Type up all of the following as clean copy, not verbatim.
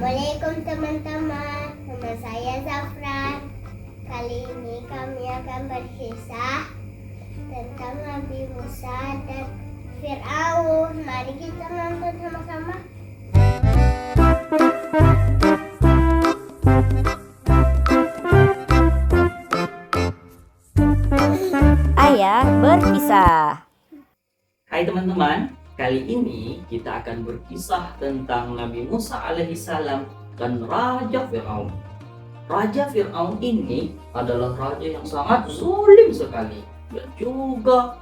Assalamualaikum teman-teman, nama saya Zafran. Kali ini kami akan berkisah tentang Nabi Musa dan Fir'aun. Mari kita nonton sama-sama. Ayah berkisah. Hai teman-teman, kali ini kita akan berkisah tentang Nabi Musa alaihissalam dan Raja Fir'aun. Raja Fir'aun ini adalah raja yang sangat zalim sekali dan juga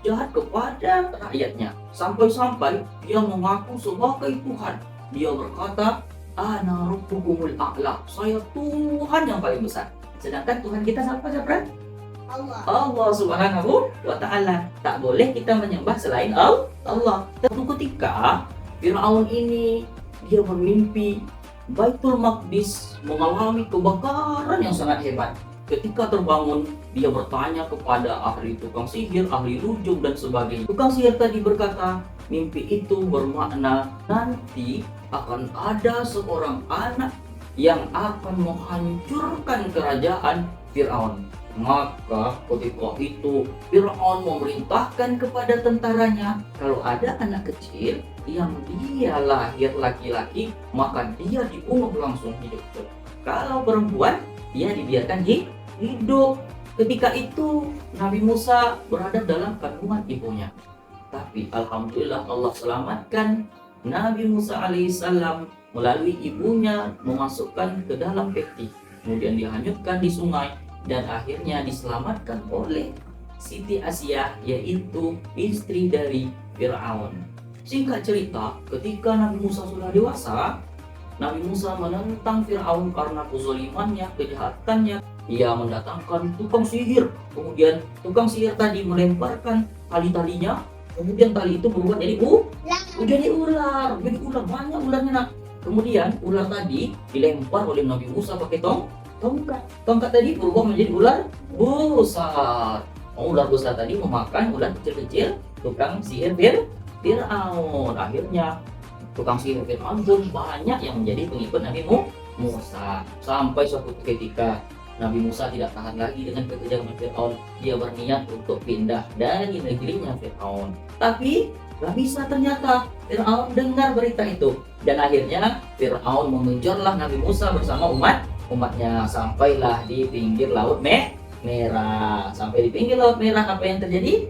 jahat kepada rakyatnya. Sampai-sampai dia mengaku sebagai Tuhan. Dia berkata, "Ana rabbukumul a'la." Saya Tuhan yang paling besar. Sedangkan Tuhan kita siapa, Zafran? Allah Subhanahu wa Ta'ala. Tak boleh kita menyembah selain Allah. Suatu ketika Fir'aun ini dia bermimpi Baitul Maqdis mengalami kebakaran yang sangat hebat. Ketika terbangun, dia bertanya kepada ahli tukang sihir, ahli rujum dan sebagainya. Tukang sihir tadi berkata, mimpi itu bermakna nanti akan ada seorang anak yang akan menghancurkan kerajaan Fir'aun. Maka ketika itu Fir'aun memerintahkan kepada tentaranya, kalau ada anak kecil yang dia lahir laki-laki, maka dia dibunuh langsung hidup. Kalau perempuan, dia dibiarkan hidup. Ketika itu Nabi Musa berada dalam kandungan ibunya. Tapi alhamdulillah Allah selamatkan Nabi Musa alaihissalam melalui ibunya, memasukkan ke dalam peti, kemudian dihanyutkan di sungai, dan akhirnya diselamatkan oleh Siti Asyah, yaitu istri dari Fir'aun. Singkat cerita, ketika Nabi Musa sudah dewasa, Nabi Musa menentang Fir'aun karena kezalimannya, kejahatannya. Ia mendatangkan tukang sihir, kemudian tukang sihir tadi melemparkan tali-talinya, kemudian tali itu berubah jadi ular, banyak ularnya nak. Kemudian ular tadi dilempar oleh Nabi Musa pakai tongkat tadi berubah menjadi ular besar. Ular besar tadi memakan ular kecil-kecil tukang sihir Fir'aun. Akhirnya tukang sihir Fir'aun pun banyak yang menjadi pengikut Nabi Musa. Sampai suatu ketika Nabi Musa tidak tahan lagi dengan kekejaman Fir'aun. Dia berniat untuk pindah dari negerinya Fir'aun. Tapi gak bisa ternyata. Fir'aun dengar berita itu. Dan akhirnya Fir'aun mengejarlah Nabi Musa bersama umatnya, sampailah di pinggir Laut Merah. Sampai di pinggir Laut Merah, apa yang terjadi?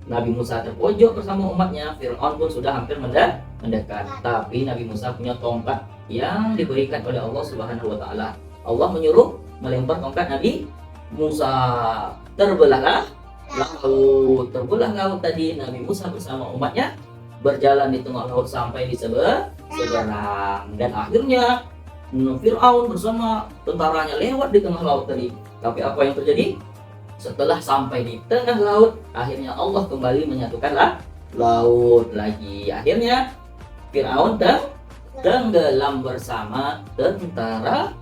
Nabi Musa terpojok bersama umatnya. Fir'aun pun sudah hampir mendekat. Tapi Nabi Musa punya tongkat yang diberikan oleh Allah Subhanahu wa Ta'ala. Allah menyuruh melempar tongkat Nabi Musa. Terbelahlah laut tadi. Nabi Musa bersama umatnya berjalan di tengah laut sampai di seberang. Dan akhirnya Fir'aun bersama tentaranya lewat di tengah laut tadi. Tapi apa yang terjadi? Setelah sampai di tengah laut, akhirnya Allah kembali menyatukan laut lagi. Akhirnya Fir'aun tenggelam bersama tentaranya.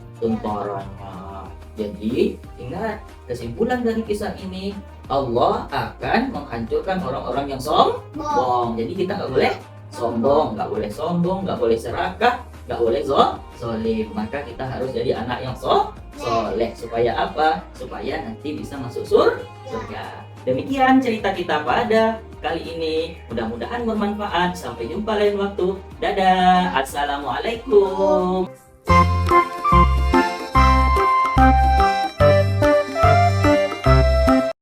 Jadi ingat, kesimpulan dari kisah ini, Allah akan menghancurkan orang-orang yang sombong. Jadi kita nggak boleh sombong, nggak boleh serakah, nggak boleh zolim. Maka kita harus jadi anak yang soleh. Supaya apa? Supaya nanti bisa masuk surga. Demikian cerita kita pada kali ini. Mudah-mudahan bermanfaat. Sampai jumpa lain waktu. Dadah. Assalamualaikum.